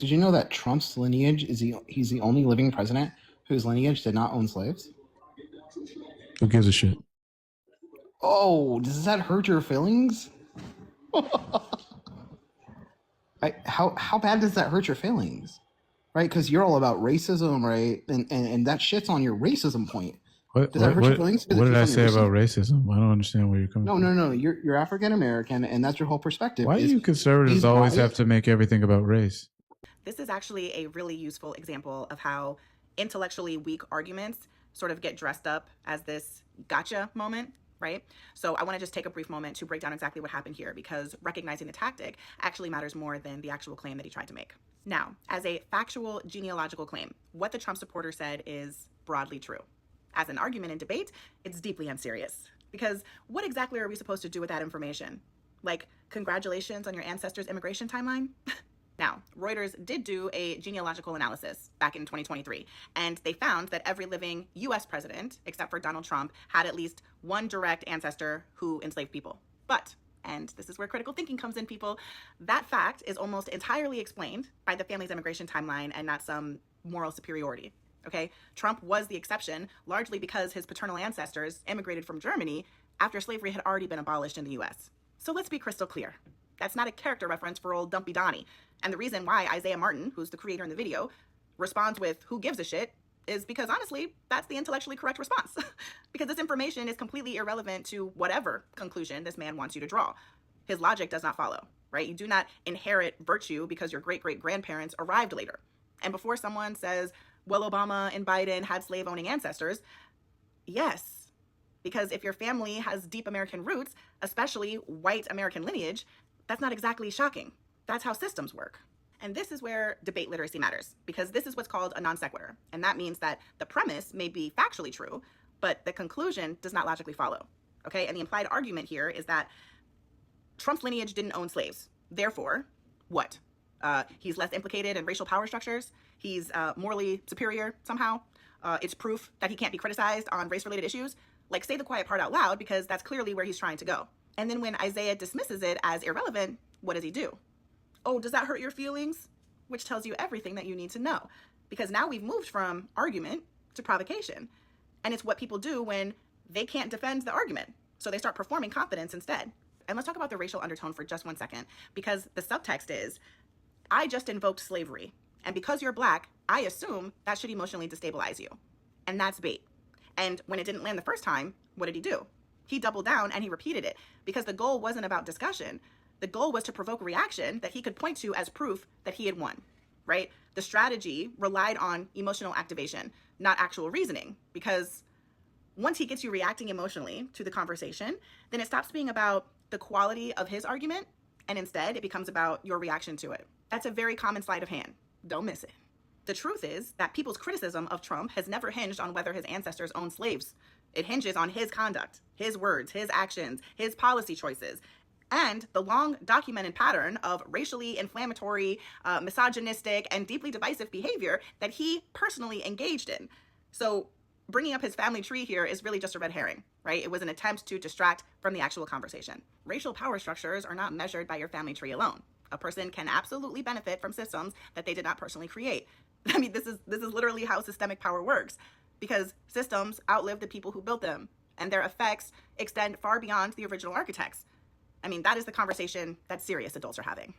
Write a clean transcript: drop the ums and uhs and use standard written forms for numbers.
Did you know that Trump's lineage is he's the only living president whose lineage did not own slaves? Who gives a shit? Oh, does that hurt your feelings? How bad does that hurt your feelings? Right? Because you're all about racism, right? And that shit's on your racism point. What Does that what hurt your what feelings? what did I say about racism? racism? I don't understand where you're coming No, from. no, no. You're African American, and that's your whole perspective. Why do Is you conservatives he's always white? have to make everything about race? This is actually a really useful example of how intellectually weak arguments sort of get dressed up as this gotcha moment, right? So I want to just take a brief moment to break down exactly what happened here, because recognizing the tactic actually matters more than the actual claim that he tried to make. Now, as a factual genealogical claim, what the Trump supporter said is broadly true. As an argument in debate, it's deeply unserious. Because what exactly are we supposed to do with that information? Like, congratulations on your ancestors' immigration timeline? Now, Reuters did do a genealogical analysis back in 2023, and they found that every living US president, except for Donald Trump, had at least one direct ancestor who enslaved people. But, and this is where critical thinking comes in, people, that fact is almost entirely explained by the family's immigration timeline and not some moral superiority. Okay, Trump was the exception, largely because his paternal ancestors immigrated from Germany after slavery had already been abolished in the US. So let's be crystal clear. That's not a character reference for old Dumpy Donnie. And the reason why Isaiah Martin, who's the creator in the video, responds with "who gives a shit" is because, honestly, that's the intellectually correct response. Because this information is completely irrelevant to whatever conclusion this man wants you to draw. His logic does not follow, right? You do not inherit virtue because your great-great-grandparents arrived later. And before someone says, well, Obama and Biden had slave-owning ancestors, yes, because if your family has deep American roots, especially white American lineage, that's not exactly shocking. That's how systems work. And this is where debate literacy matters, because this is what's called a non sequitur. And that means that the premise may be factually true, but the conclusion does not logically follow. Okay? And the implied argument here is that Trump's lineage didn't own slaves. Therefore, what? He's less implicated in racial power structures. He's morally superior somehow. It's proof that he can't be criticized on race-related issues. Like, say the quiet part out loud, because that's clearly where he's trying to go. And then when Isaiah dismisses it as irrelevant, what does he do? Oh, does that hurt your feelings? Which tells you everything that you need to know. Because now we've moved from argument to provocation. And it's what people do when they can't defend the argument. So they start performing confidence instead. And let's talk about the racial undertone for just 1 second, because the subtext is, I just invoked slavery. And because you're black, I assume that should emotionally destabilize you. And that's bait. And when it didn't land the first time, what did he do? He doubled down and he repeated it, because the goal wasn't about discussion. The goal was to provoke reaction that he could point to as proof that he had won, right? The strategy relied on emotional activation, not actual reasoning, because once he gets you reacting emotionally to the conversation, then it stops being about the quality of his argument, and instead it becomes about your reaction to it. That's a very common sleight of hand. Don't miss it. The truth is that people's criticism of Trump has never hinged on whether his ancestors owned slaves. It hinges on his conduct, his words, his actions, his policy choices, and the long documented pattern of racially inflammatory, misogynistic, and deeply divisive behavior that he personally engaged in. So bringing up his family tree here is really just a red herring, right? It was an attempt to distract from the actual conversation. Racial power structures are not measured by your family tree alone. A person can absolutely benefit from systems that they did not personally create. I mean, this is literally how systemic power works, because systems outlive the people who built them, and their effects extend far beyond the original architects. I mean, that is the conversation that serious adults are having.